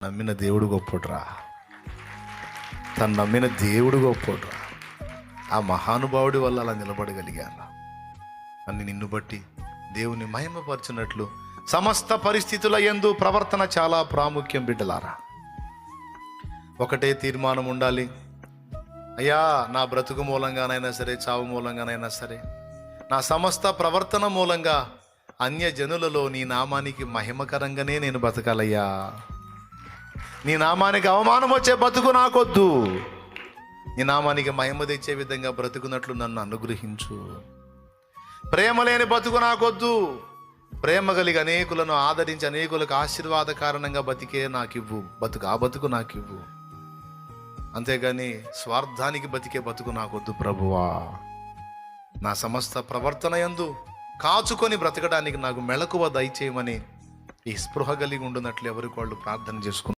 నమ్మిన దేవుడు గొప్పోడ్రా, తను నమ్మిన దేవుడు గొప్పోడ్రా. ఆ మహానుభావుడి వల్ల అలా నిలబడగలిగాను అని నిన్ను బట్టి దేవుని మహిమపరచున్నట్లు సమస్త పరిస్థితుల యందు ప్రవర్తన చాలా ప్రాముఖ్యం. బిడ్డలారా, ఒకటే తీర్మానం ఉండాలి. అయ్యా, నా బ్రతుకు మూలంగానైనా సరే, చావు మూలంగానైనా సరే, నా సమస్త ప్రవర్తన మూలంగా అన్యజనులలో నీ నామానికి మహిమకరంగానే నేను బతకాలయ్యా. నీ నామానికి అవమానం వచ్చే బతుకు నాకొద్దు. నీ నామానికి మహిమ తెచ్చే విధంగా బ్రతుకున్నట్లు నన్ను అనుగ్రహించు. ప్రేమ లేని బతుకు నాకొద్దు. ప్రేమ కలిగి అనేకులను ఆదరించి అనేకులకు ఆశీర్వాద కారణంగా బతికే నాకివ్వు. ఆ బతుకు నాకివ్వు. అంతేగాని స్వార్థానికి బతికే బతుకు నాకొద్దు ప్రభువా. నా సమస్త ప్రవర్తన యందు కాచుకొని బ్రతకడానికి నాకు మెలకువ దయచేయమని ఈ స్పృహ కలిగి ఉండునట్లు ఎవరికి వాళ్ళు ప్రార్థన చేసుకున్నారు.